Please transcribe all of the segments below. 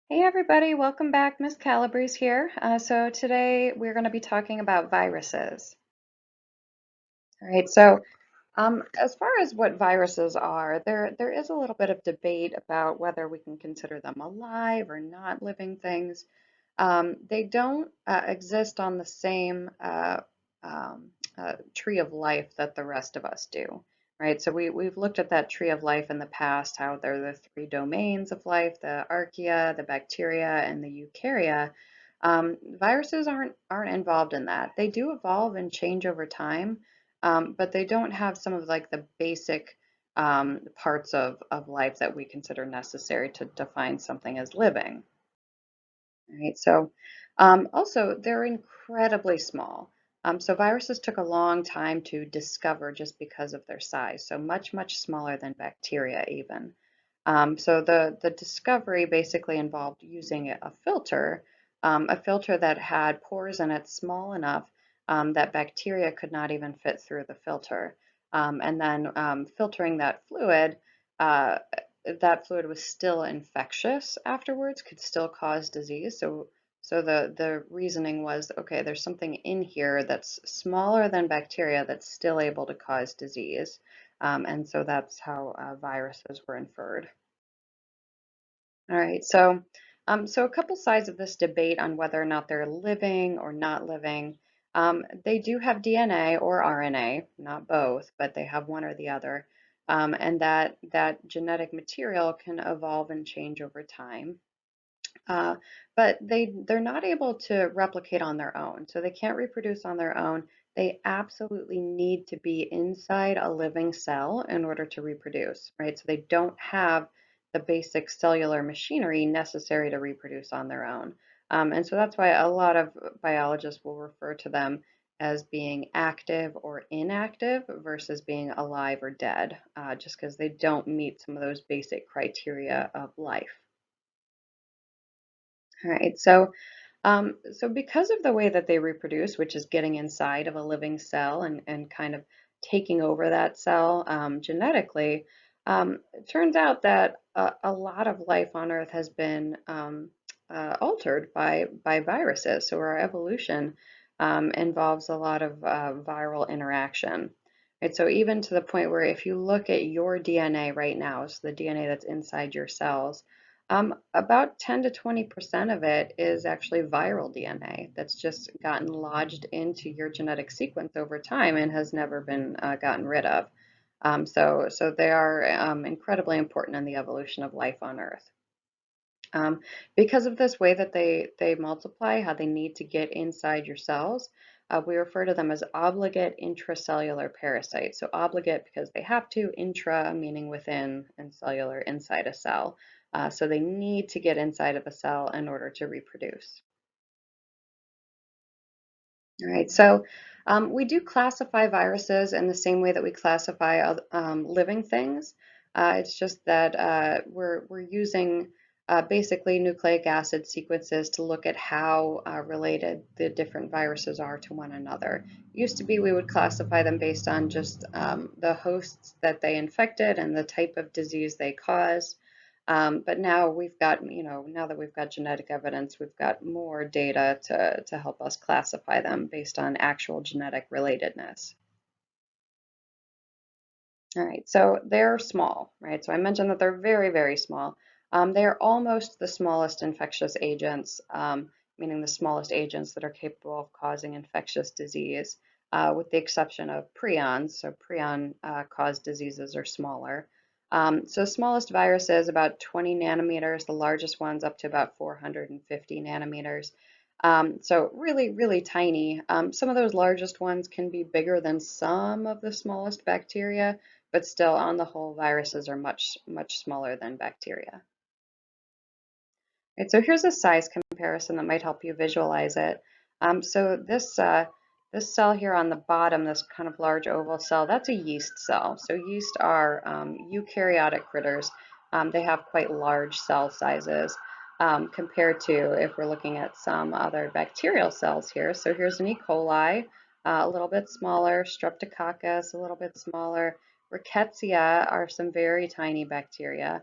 Hey everybody, welcome back. Miss Calabrese here. So today we're going to be talking about viruses. All right, so as far as what viruses are, there is a little bit of debate about whether we can consider them alive or not living things. They don't exist on the same tree of life that the rest of us do, right? So we've looked at that tree of life in the past, how they're the three domains of life, the archaea, the bacteria, and the eukarya. Viruses aren't involved in that. They do evolve and change over time, but they don't have some of like the basic parts of life that we consider necessary to define something as living. Right? So also they're incredibly small. So viruses took a long time to discover just because of their size. So much smaller than bacteria even. So the discovery basically involved using a filter that had pores in it small enough that bacteria could not even fit through the filter. And then filtering uh, that fluid was still infectious afterwards, could still cause disease. So the reasoning was, okay, there's something in here that's smaller than bacteria that's still able to cause disease. And so that's how viruses were inferred. All right, so a couple sides of this debate on whether or not they're living or not living. They do have DNA or RNA, not both, but they have one or the other, and that genetic material can evolve and change over time. Uh, but they're not able to replicate on their own, so they can't reproduce on their own. They absolutely need to be inside a living cell in order to reproduce, right? So they don't have the basic cellular machinery necessary to reproduce on their own. And so that's why a lot of biologists will refer to them as being active or inactive versus being alive or dead, just because they don't meet some of those basic criteria of life. All right, so because of the way that they reproduce, which is getting inside of a living cell and kind of taking over that cell genetically, it turns out that a lot of life on Earth has been altered by viruses. So our evolution involves a lot of viral interaction. Right, so even to the point where if you look at your DNA right now, so the DNA that's inside your cells, about 10 to 20% of it is actually viral DNA that's just gotten lodged into your genetic sequence over time and has never been gotten rid of. So they are incredibly important in the evolution of life on Earth. Because of this way that they multiply, how they need to get inside your cells, we refer to them as obligate intracellular parasites. So obligate because they have to, intra meaning within, and cellular inside a cell. So they need to get inside of a cell in order to reproduce. All right, so we do classify viruses in the same way that we classify living things. It's just that we're using basically nucleic acid sequences to look at how related the different viruses are to one another. Used to be we would classify them based on just the hosts that they infected and the type of disease they cause. But now we've got, now that we've got genetic evidence, we've got more data to help us classify them based on actual genetic relatedness. All right, so they're small, right? So I mentioned that they're very small. They're almost the smallest infectious agents, meaning the smallest agents that are capable of causing infectious disease, with the exception of prions. So prion caused diseases are smaller. So smallest viruses about 20 nanometers, the largest ones up to about 450 nanometers. So really tiny. Some of those largest ones can be bigger than some of the smallest bacteria, but still on the whole, viruses are much smaller than bacteria. Right, so here's a size comparison that might help you visualize it. So this cell here on the bottom, this kind of large oval cell, that's a yeast cell. So yeast are eukaryotic critters. They have quite large cell sizes compared to if we're looking at some other bacterial cells here. So here's an E. coli, a little bit smaller, Streptococcus, a little bit smaller. Rickettsia are some very tiny bacteria.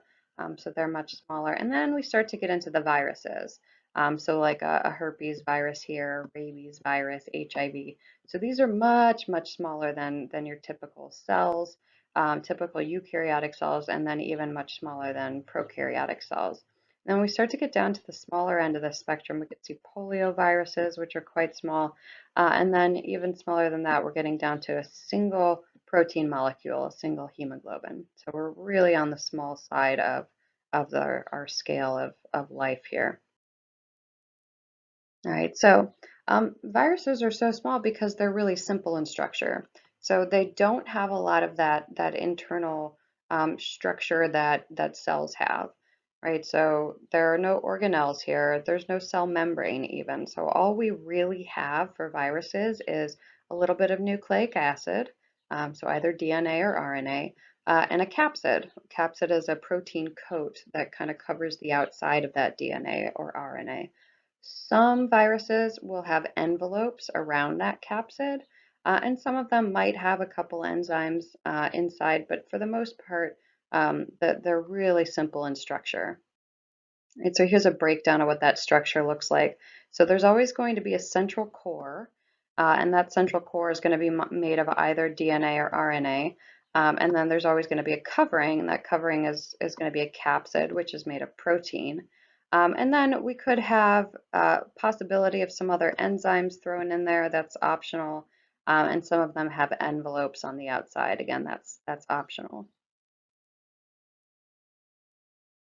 So they're much smaller. And then we start to get into the viruses. So like a herpes virus here, rabies virus, HIV. So these are much, much smaller than your typical cells, typical eukaryotic cells, and then even much smaller than prokaryotic cells. Then we start to get down to the smaller end of the spectrum. We could see polioviruses, which are quite small. And then even smaller than that, we're getting down to a single protein molecule, a single hemoglobin. So we're really on the small side of our scale of life here. All right, so viruses are so small because they're really simple in structure. So they don't have a lot of that internal structure that cells have, right? So there are no organelles here. There's no cell membrane even. So all we really have for viruses is a little bit of nucleic acid, so either DNA or RNA, and a capsid. Capsid is a protein coat that kind of covers the outside of that DNA or RNA. Some viruses will have envelopes around that capsid, and some of them might have a couple enzymes inside, but for the most part, they're really simple in structure. And so here's a breakdown of what that structure looks like. So there's always going to be a central core, and that central core is going to be made of either DNA or RNA. And then there's always going to be a covering, and that covering is going to be a capsid, which is made of protein. And then we could have possibility of some other enzymes thrown in there. That's optional. And some of them have envelopes on the outside. Again, that's optional.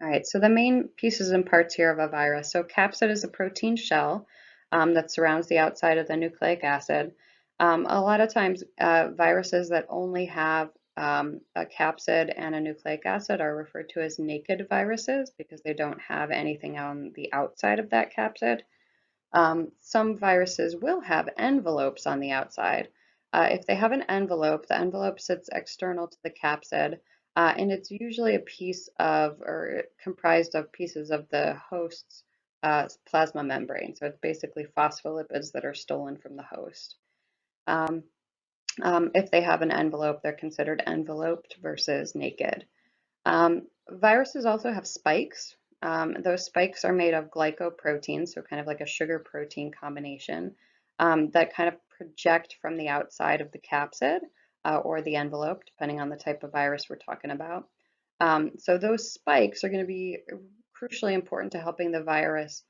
All right, so the main pieces and parts here of a virus. So capsid is a protein shell that surrounds the outside of the nucleic acid. A lot of times, viruses that only have a capsid and a nucleic acid are referred to as naked viruses because they don't have anything on the outside of that capsid. Some viruses will have envelopes on the outside. If they have an envelope, the envelope sits external to the capsid, and it's usually a piece of or comprised of pieces of the host's plasma membrane. So it's basically phospholipids that are stolen from the host. Um, if they have an envelope, they're considered enveloped versus naked. Viruses also have spikes. Those spikes are made of glycoproteins, so kind of like a sugar protein combination that kind of project from the outside of the capsid or the envelope, depending on the type of virus we're talking about. So those spikes are going to be crucially important to helping the virus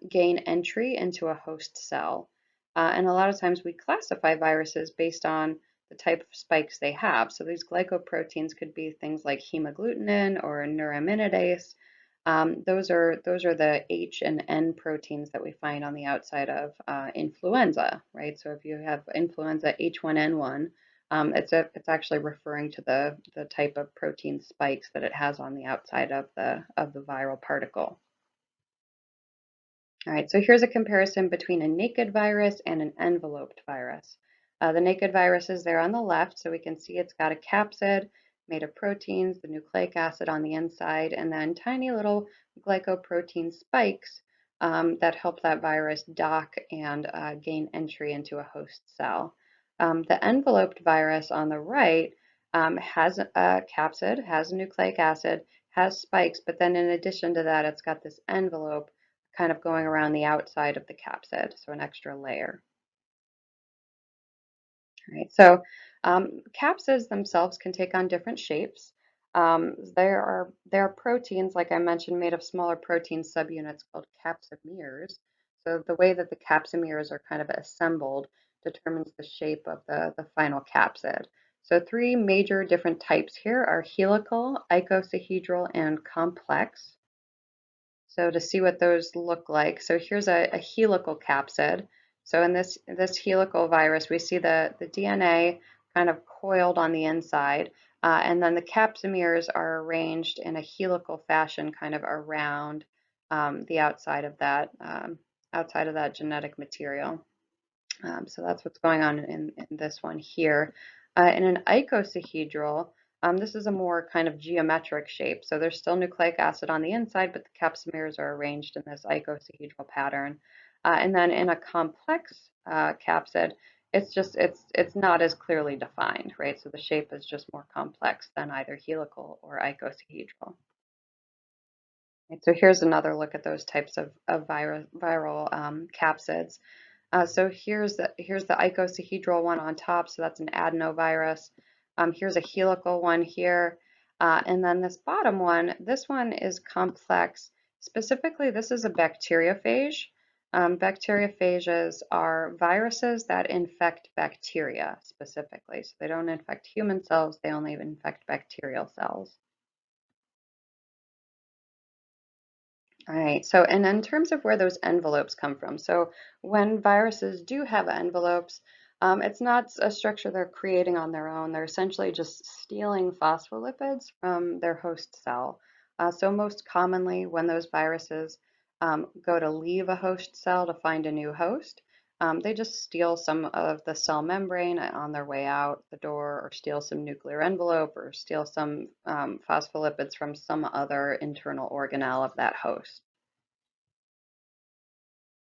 gain entry into a host cell. And a lot of times we classify viruses based on the type of spikes they have. So these glycoproteins could be things like hemagglutinin or neuraminidase. Those are the H and N proteins that we find on the outside of influenza, right? So if you have influenza H1N1, it's actually referring to the type of protein spikes that it has on the outside of the viral particle. All right, so here's a comparison between a naked virus and an enveloped virus. The naked virus is there on the left, so we can see it's got a capsid made of proteins, the nucleic acid on the inside, and then tiny little glycoprotein spikes that help that virus dock and gain entry into a host cell. The enveloped virus on the right has a capsid, has a nucleic acid, has spikes, but then in addition to that, it's got this envelope kind of going around the outside of the capsid, so an extra layer. Right. So capsids themselves can take on different shapes. There are proteins, like I mentioned, made of smaller protein subunits called capsomeres. So the way that the capsomeres are kind of assembled determines the shape of the final capsid. So three major different types here are helical, icosahedral, and complex. So to see what those look like, so here's a helical capsid. So in this helical virus, we see the DNA kind of coiled on the inside, and then the capsomeres are arranged in a helical fashion, kind of around the outside of that genetic material. So that's what's going on in this one here. In an icosahedral, this is a more kind of geometric shape. So there's still nucleic acid on the inside, but the capsomeres are arranged in this icosahedral pattern. And then in a complex capsid, it's not as clearly defined, right? So the shape is just more complex than either helical or icosahedral. Right, so here's another look at those types of viral capsids. So here's the icosahedral one on top, so that's an adenovirus. Here's a helical one here, and then this bottom one, this one is complex. Specifically, this is a bacteriophage. Bacteriophages are viruses that infect bacteria specifically, so they don't infect human cells, they only infect bacterial cells. All right, so and in terms of where those envelopes come from, so when viruses do have envelopes, it's not a structure they're creating on their own. They're essentially just stealing phospholipids from their host cell. So most commonly, when those viruses go to leave a host cell to find a new host, they just steal some of the cell membrane on their way out the door, or steal some nuclear envelope, or steal some phospholipids from some other internal organelle of that host.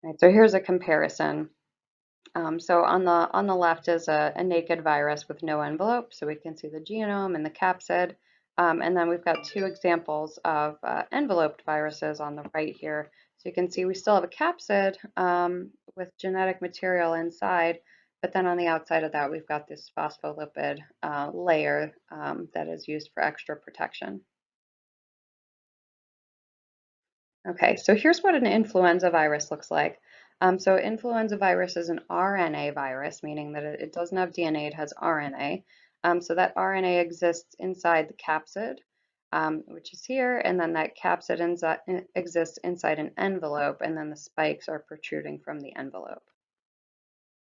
Right, so here's a comparison. So on the left is a naked virus with no envelope, so we can see the genome and the capsid. And then we've got two examples of enveloped viruses on the right here. So you can see we still have a capsid with genetic material inside, but then on the outside of that, we've got this phospholipid layer that is used for extra protection. Okay, so here's what an influenza virus looks like. So influenza virus is an RNA virus, meaning that it doesn't have DNA, it has RNA. So that RNA exists inside the capsid, which is here, and then that capsid exists inside an envelope, and then the spikes are protruding from the envelope.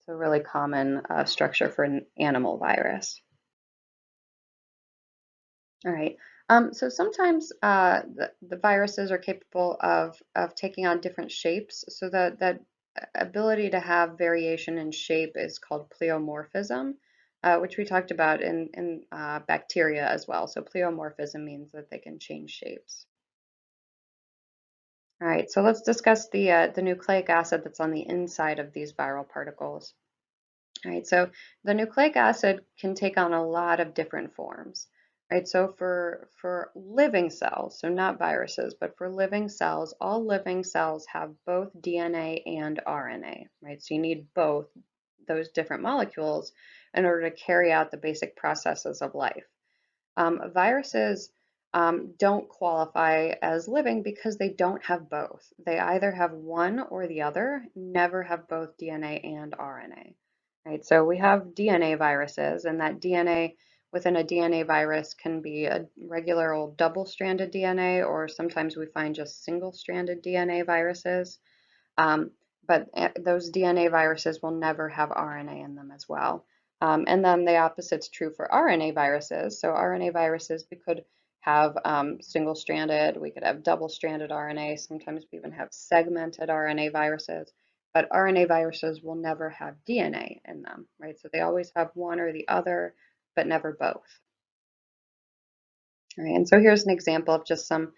So a really common structure for an animal virus. All right. So sometimes the viruses are capable of taking on different shapes. So that ability to have variation in shape is called pleomorphism, which we talked about in bacteria as well. So pleomorphism means that they can change shapes. All right. So let's discuss the nucleic acid that's on the inside of these viral particles. All right, so the nucleic acid can take on a lot of different forms, right? So for living cells, so not viruses, but for living cells, all living cells have both DNA and RNA, right? So you need both those different molecules in order to carry out the basic processes of life. Viruses don't qualify as living because they don't have both. They either have one or the other, never have both DNA and RNA. Right, so we have DNA viruses, and that DNA within a DNA virus can be a regular old double-stranded DNA, or sometimes we find just single-stranded DNA viruses. Um, but those DNA viruses will never have RNA in them as well. And then the opposite's true for RNA viruses. So RNA viruses, we could have single-stranded, we could have double-stranded RNA, sometimes we even have segmented RNA viruses, but RNA viruses will never have DNA in them, right? So they always have one or the other, but never both. All right, and so here's an example of just some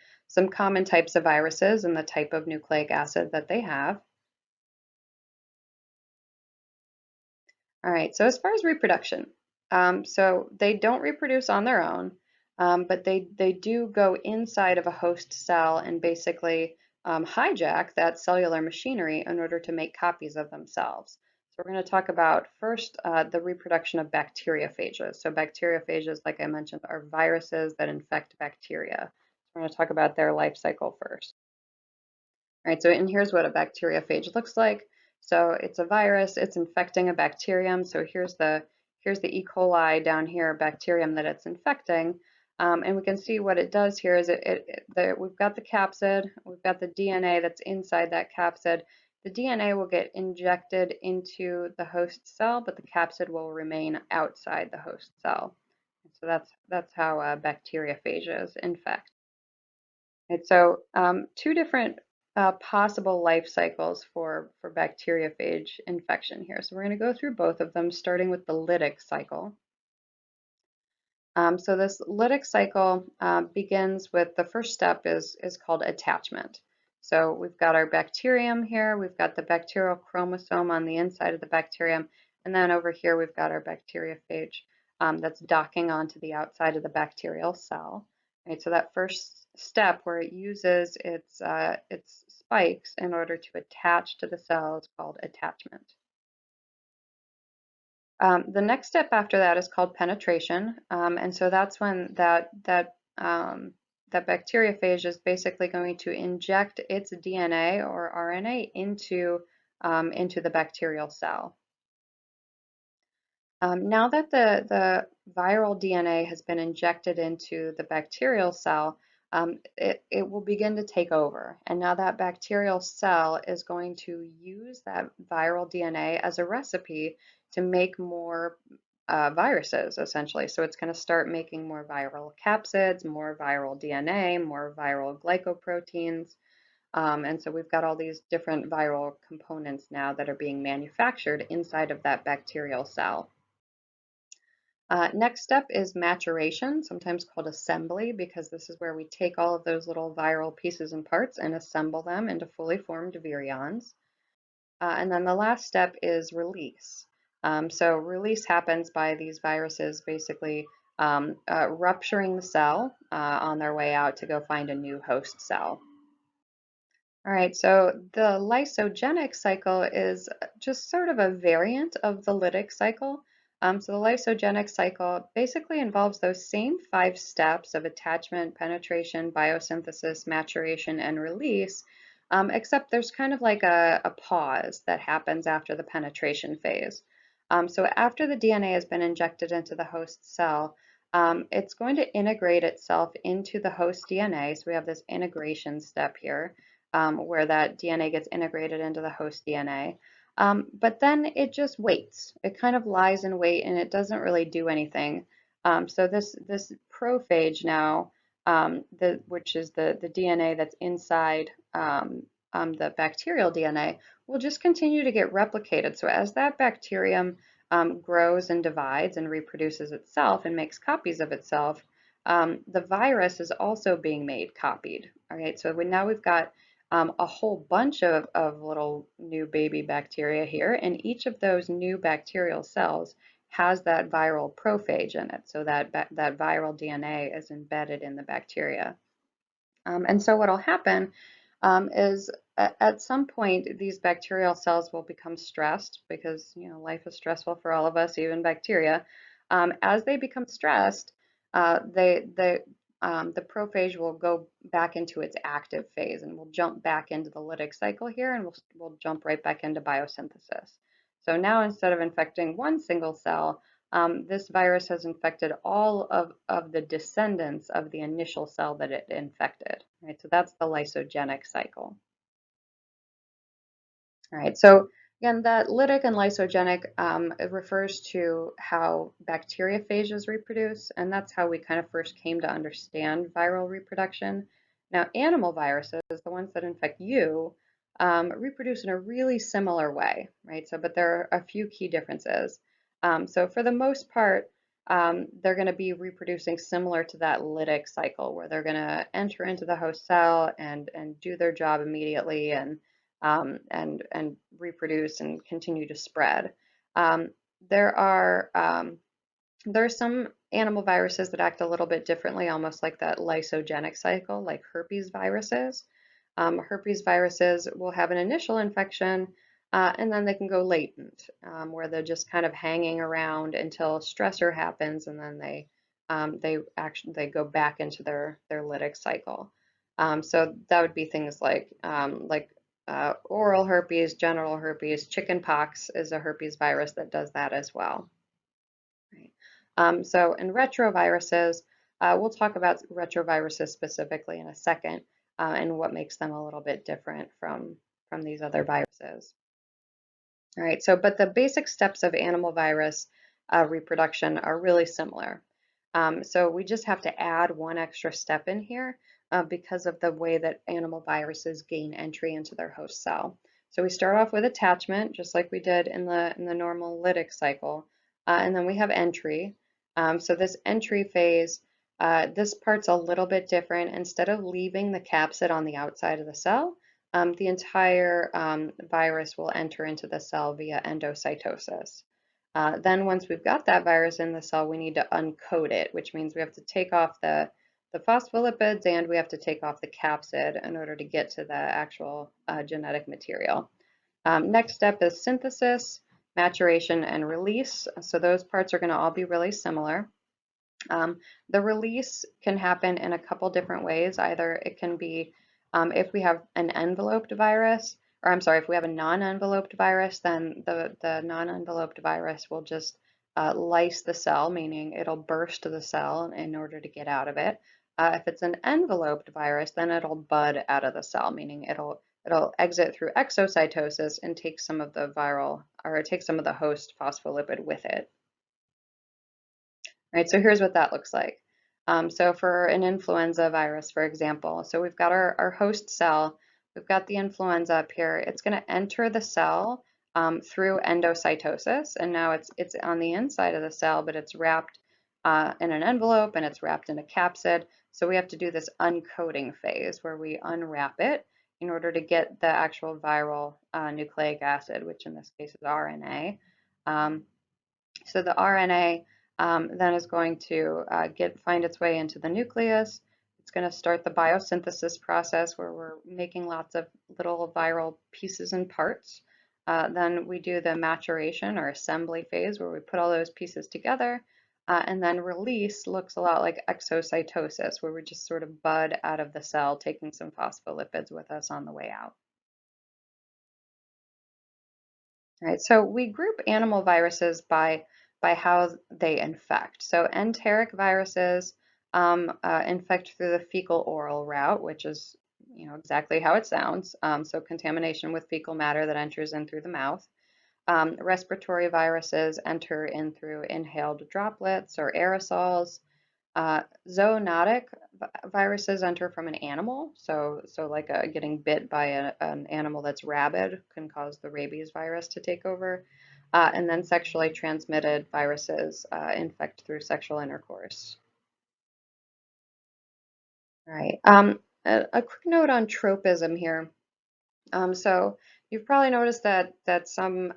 common types of viruses and the type of nucleic acid that they have. All right, so as far as reproduction, so they don't reproduce on their own, but they do go inside of a host cell and basically hijack that cellular machinery in order to make copies of themselves. So we're going to talk about first the reproduction of bacteriophages. So bacteriophages, like I mentioned, are viruses that infect bacteria. So we're going to talk about their life cycle first. All right, so and here's what a bacteriophage looks like. So it's a virus, it's infecting a bacterium. So here's the E. coli down here, bacterium that it's infecting. And we can see what it does here is we've got the capsid, we've got the DNA that's inside that capsid. The DNA will get injected into the host cell, but the capsid will remain outside the host cell. So that's how bacteriophages infect. Right, so two different possible life cycles for bacteriophage infection here. So we're going to go through both of them, starting with the lytic cycle. So this lytic cycle begins with the first step is called attachment. So we've got our bacterium here, we've got the bacterial chromosome on the inside of the bacterium, and then over here we've got our bacteriophage that's docking onto the outside of the bacterial cell. Right, so that first step where it uses its spikes in order to attach to the cell is called attachment. The next step after that is called penetration, and so that's when that bacteriophage is basically going to inject its DNA or RNA into the bacterial cell. Now that the viral DNA has been injected into the bacterial cell, it will begin to take over. And now that bacterial cell is going to use that viral DNA as a recipe to make more viruses, essentially. So it's going to start making more viral capsids, more viral DNA, more viral glycoproteins. And so we've got all these different viral components now that are being manufactured inside of that bacterial cell. Next step is maturation, sometimes called assembly, because this is where we take all of those little viral pieces and parts and assemble them into fully formed virions. And then the last step is release. So release happens by these viruses basically rupturing the cell on their way out to go find a new host cell. All right, so the lysogenic cycle is just sort of a variant of the lytic cycle. So the lysogenic cycle basically involves those same 5 steps of attachment, penetration, biosynthesis, maturation, and release, except there's kind of like a pause that happens after the penetration phase. So after the DNA has been injected into the host cell, it's going to integrate itself into the host DNA. So we have this integration step here where that DNA gets integrated into the host DNA. But then it just waits. It kind of lies in wait and it doesn't really do anything. So this prophage now, which is the DNA that's inside the bacterial DNA, will just continue to get replicated. So as that bacterium grows and divides and reproduces itself and makes copies of itself, the virus is also being made copied. All right, so now we've got a whole bunch of little new baby bacteria here, and each of those new bacterial cells has that viral prophage in it, so that viral DNA is embedded in the bacteria. And so what will happen is at some point these bacterial cells will become stressed because life is stressful for all of us, even bacteria. As they become stressed, the prophage will go back into its active phase and we'll jump back into the lytic cycle here and we'll jump right back into biosynthesis. So now instead of infecting one single cell, this virus has infected all of the descendants of the initial cell that it infected, right? So that's the lysogenic cycle. All right, so again, that lytic and lysogenic it refers to how bacteriophages reproduce, and that's how we kind of first came to understand viral reproduction. Now, animal viruses, the ones that infect you, reproduce in a really similar way, right? So, but there are a few key differences. So for the most part, they're going to be reproducing similar to that lytic cycle, where they're going to enter into the host cell and do their job immediately and reproduce and continue to spread. Um, there are there are some animal viruses that act a little bit differently, almost like that lysogenic cycle, like herpes viruses. Herpes viruses will have an initial infection and then they can go latent, where they're just kind of hanging around until a stressor happens, and then they go back into their lytic cycle. So that would be things like oral herpes, genital herpes, chickenpox is a herpes virus that does that as well. Right. So in retroviruses, we'll talk about retroviruses specifically in a second and what makes them a little bit different from these other viruses. All right, so but the basic steps of animal virus reproduction are really similar. So we just have to add one extra step in here because of the way that animal viruses gain entry into their host cell. So we start off with attachment, just like we did in the normal lytic cycle, and then we have entry. So this entry phase, this part's a little bit different. Instead of leaving the capsid on the outside of the cell, the entire virus will enter into the cell via endocytosis. Then once we've got that virus in the cell, we need to uncode it, which means we have to take off the the phospholipids and we have to take off the capsid in order to get to the actual genetic material. Next step is synthesis, maturation, and release. So those parts are going to all be really similar. The release can happen in a couple different ways. Either it can be if we have an enveloped virus, or I'm sorry, if we have a non-enveloped virus, then the non-enveloped virus will just lyse the cell, meaning it'll burst the cell in order to get out of it. If it's an enveloped virus, then it'll bud out of the cell, meaning it'll exit through exocytosis and take some of the viral, or take some of the host phospholipid with it. Right, so here's what that looks like. So for an influenza virus, for example, so we've got our host cell, we've got the influenza up here. It's going to enter the cell through endocytosis, and now it's on the inside of the cell, but it's wrapped in an envelope and it's wrapped in a capsid. So we have to do this uncoating phase where we unwrap it in order to get the actual viral nucleic acid, which in this case is RNA. So the RNA then is going to find its way into the nucleus. It's going to start the biosynthesis process where we're making lots of little viral pieces and parts. Then we do the maturation or assembly phase where we put all those pieces together. And then release looks a lot like exocytosis, where we just sort of bud out of the cell, taking some phospholipids with us on the way out. Right, so we group animal viruses by how they infect. So enteric viruses infect through the fecal-oral route, which is exactly how it sounds. So contamination with fecal matter that enters in through the mouth. Respiratory viruses enter in through inhaled droplets or aerosols. Zoonotic viruses enter from an animal, so like getting bit by an animal that's rabid can cause the rabies virus to take over. And then sexually transmitted viruses infect through sexual intercourse. All right. A quick note on tropism here. So you've probably noticed that some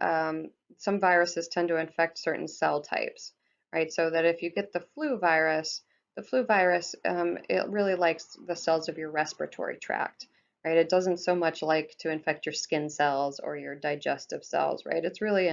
viruses tend to infect certain cell types, right? So that if you get the flu virus it really likes the cells of your respiratory tract, right? It doesn't so much like to infect your skin cells or your digestive cells, right? It's really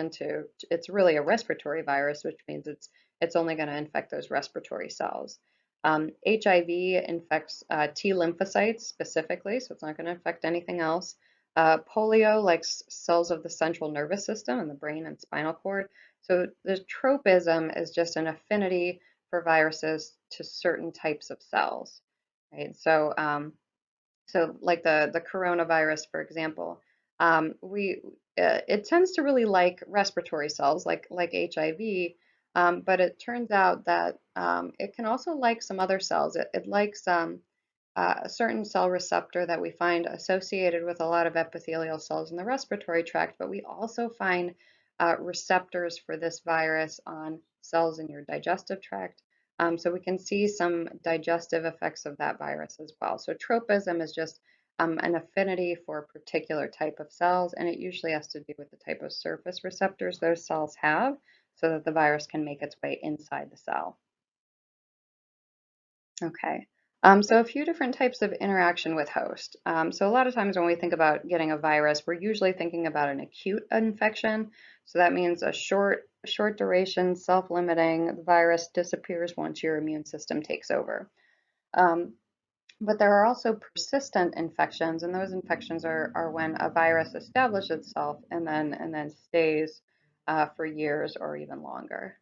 a respiratory virus, which means it's only going to infect those respiratory cells. HIV infects T lymphocytes specifically, so it's not going to infect anything else. Polio likes cells of the central nervous system and the brain and spinal cord. So the tropism is just an affinity for viruses to certain types of cells, right? So like the coronavirus, for example, it tends to really like respiratory cells, like HIV, but it turns out that it can also like some other cells. It likes a certain cell receptor that we find associated with a lot of epithelial cells in the respiratory tract, but we also find receptors for this virus on cells in your digestive tract. So we can see some digestive effects of that virus as well. So tropism is just an affinity for a particular type of cells, and it usually has to do with the type of surface receptors those cells have so that the virus can make its way inside the cell. Okay. So a few different types of interaction with host. So a lot of times when we think about getting a virus, we're usually thinking about an acute infection. So that means a short duration, self-limiting. The virus disappears once your immune system takes over. But there are also persistent infections, and those infections are when a virus establishes itself and then stays for years or even longer.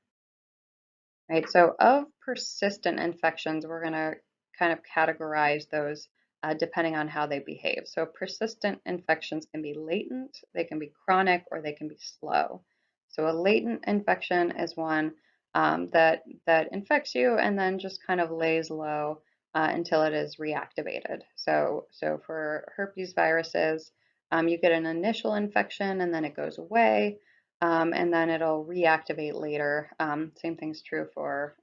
Right, so of persistent infections, we're going to kind of categorize those depending on how they behave. So persistent infections can be latent, they can be chronic, or they can be slow. So a latent infection is one that infects you and then just kind of lays low until it is reactivated. So for herpes viruses, you get an initial infection and then it goes away and then it'll reactivate later. Same thing's true for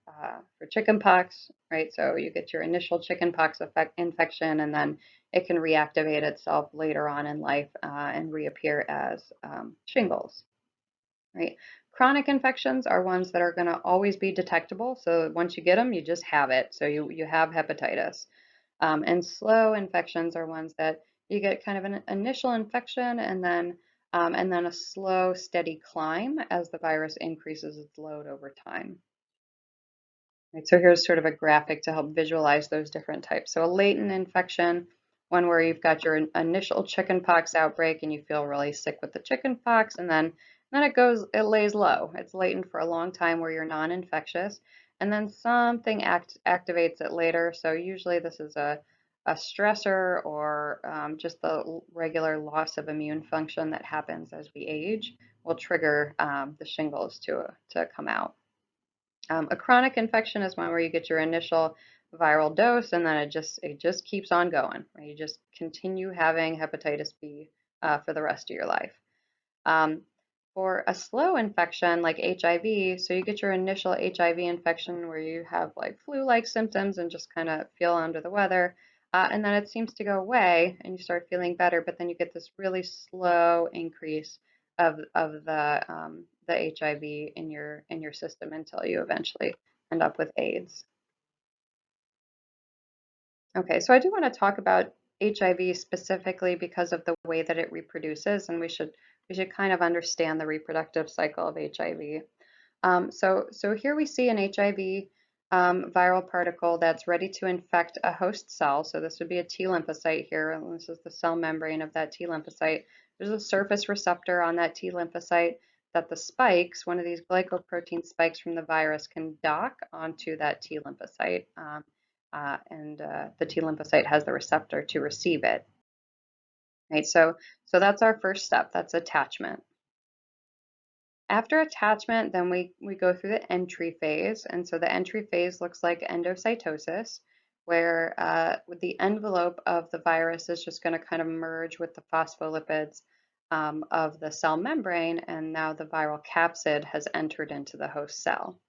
chickenpox, right? So you get your initial chickenpox infection, and then it can reactivate itself later on in life and reappear as shingles. right? Chronic infections are ones that are going to always be detectable. So once you get them, you just have it. So you have hepatitis. And slow infections are ones that you get kind of an initial infection and then a slow, steady climb as the virus increases its load over time. Right, so here's sort of a graphic to help visualize those different types. So a latent infection, one where you've got your initial chickenpox outbreak and you feel really sick with the chickenpox, and then it lays low. It's latent for a long time where you're non-infectious, and then something activates it later. So usually this is a stressor or just the regular loss of immune function that happens as we age will trigger the shingles to come out. A chronic infection is one where you get your initial viral dose and then it just keeps on going, right? You just continue having hepatitis B for the rest of your life. Um, for a slow infection like HIV, so you get your initial HIV infection where you have like flu-like symptoms and just kind of feel under the weather, and then it seems to go away and you start feeling better, but then you get this really slow increase of the HIV in your system until you eventually end up with AIDS. Okay, so I do want to talk about HIV specifically because of the way that it reproduces, and we should kind of understand the reproductive cycle of HIV. So here we see an HIV viral particle that's ready to infect a host cell. So this would be a T lymphocyte here, and this is the cell membrane of that T lymphocyte. There's a surface receptor on that T lymphocyte that the spikes, one of these glycoprotein spikes from the virus, can dock onto that T lymphocyte. And the T lymphocyte has the receptor to receive it. Right, so that's our first step. That's attachment. After attachment, then we go through the entry phase. And so the entry phase looks like endocytosis, where the envelope of the virus is just going to kind of merge with the phospholipids of the cell membrane, and now the viral capsid has entered into the host cell.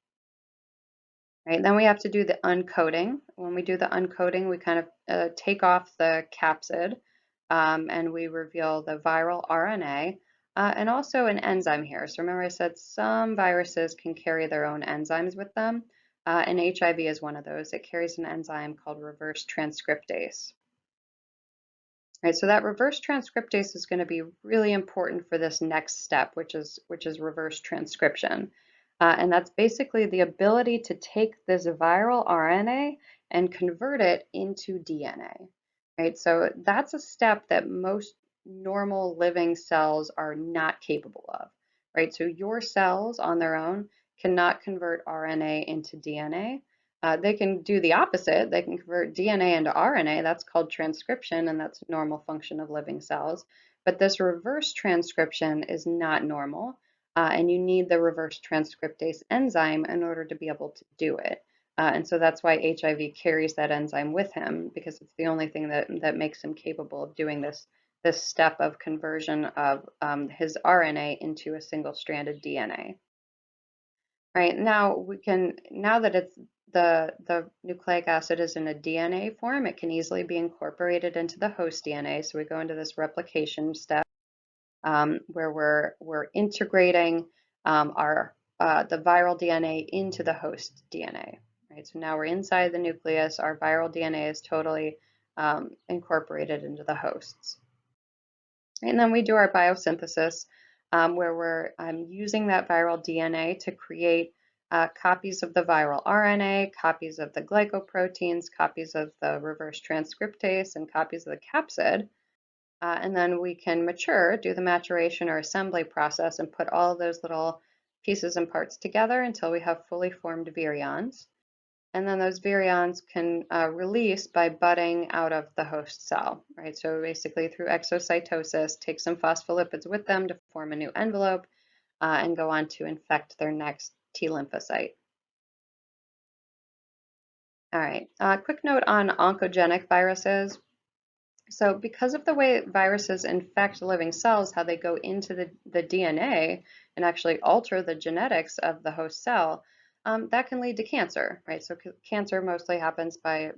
Right, then we have to do the uncoating. When we do the uncoating, we kind of take off the capsid and we reveal the viral RNA and also an enzyme here. So remember I said some viruses can carry their own enzymes with them, and HIV is one of those. It carries an enzyme called reverse transcriptase. Right, so that reverse transcriptase is going to be really important for this next step, which is reverse transcription. And that's basically the ability to take this viral RNA and convert it into DNA. Right, so that's a step that most normal living cells are not capable of. Right, so your cells on their own cannot convert RNA into DNA. They can do the opposite. They can convert DNA into RNA. That's called transcription, and that's a normal function of living cells. But this reverse transcription is not normal, and you need the reverse transcriptase enzyme in order to be able to do it. And so that's why HIV carries that enzyme with him, because it's the only thing that makes him capable of doing this step of conversion of his RNA into a single-stranded DNA. Right, now that it's the nucleic acid is in a DNA form, it can easily be incorporated into the host DNA. So we go into this replication step where we're integrating the viral DNA into the host DNA. Right, so now we're inside the nucleus. Our viral DNA is totally incorporated into the hosts. And then we do our biosynthesis where we're using that viral DNA to create copies of the viral RNA, copies of the glycoproteins, copies of the reverse transcriptase, and copies of the capsid. And then we can do the maturation or assembly process and put all of those little pieces and parts together until we have fully formed virions. And then those virions can release by budding out of the host cell, right? So basically through exocytosis, take some phospholipids with them to form a new envelope and go on to infect their next T lymphocyte. All right, quick note on oncogenic viruses. So because of the way viruses infect living cells, how they go into the DNA and actually alter the genetics of the host cell, that can lead to cancer, right? So cancer mostly happens by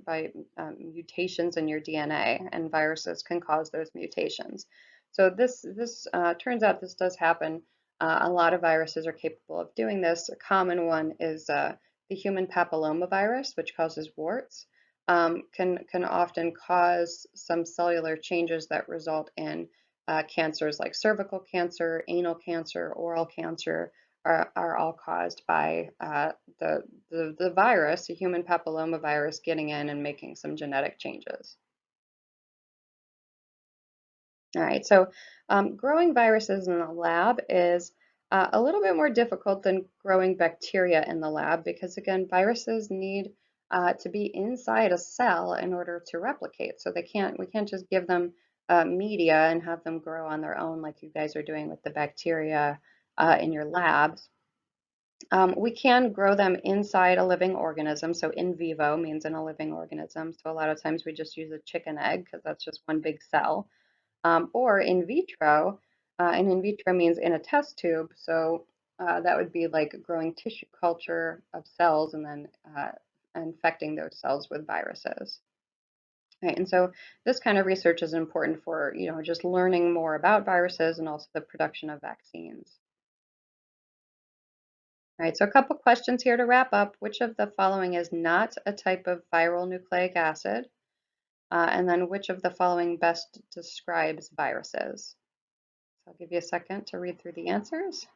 mutations in your DNA, and viruses can cause those mutations. So this turns out this does happen A lot of viruses are capable of doing this. A common one is the human papillomavirus, which causes warts, can often cause some cellular changes that result in cancers like cervical cancer, anal cancer, oral cancer, are all caused by the virus, the human papillomavirus, getting in and making some genetic changes. All right, so growing viruses in the lab is a little bit more difficult than growing bacteria in the lab because, again, viruses need to be inside a cell in order to replicate. So we can't just give them media and have them grow on their own like you guys are doing with the bacteria in your labs. We can grow them inside a living organism. So in vivo means in a living organism. So a lot of times we just use a chicken egg because that's just one big cell, or in vitro, and in vitro means in a test tube. So that would be like growing tissue culture of cells and then infecting those cells with viruses. Right, and so this kind of research is important for, just learning more about viruses and also the production of vaccines. All right, so a couple questions here to wrap up. Which of the following is not a type of viral nucleic acid? And then which of the following best describes viruses? So I'll give you a second to read through the answers.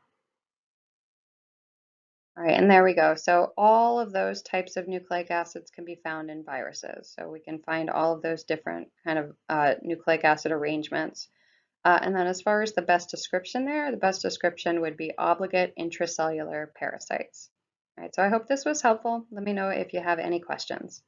All right, and there we go. So all of those types of nucleic acids can be found in viruses. So we can find all of those different kind of nucleic acid arrangements. And then as far as the best description there, the best description would be obligate intracellular parasites. All right, so I hope this was helpful. Let me know if you have any questions.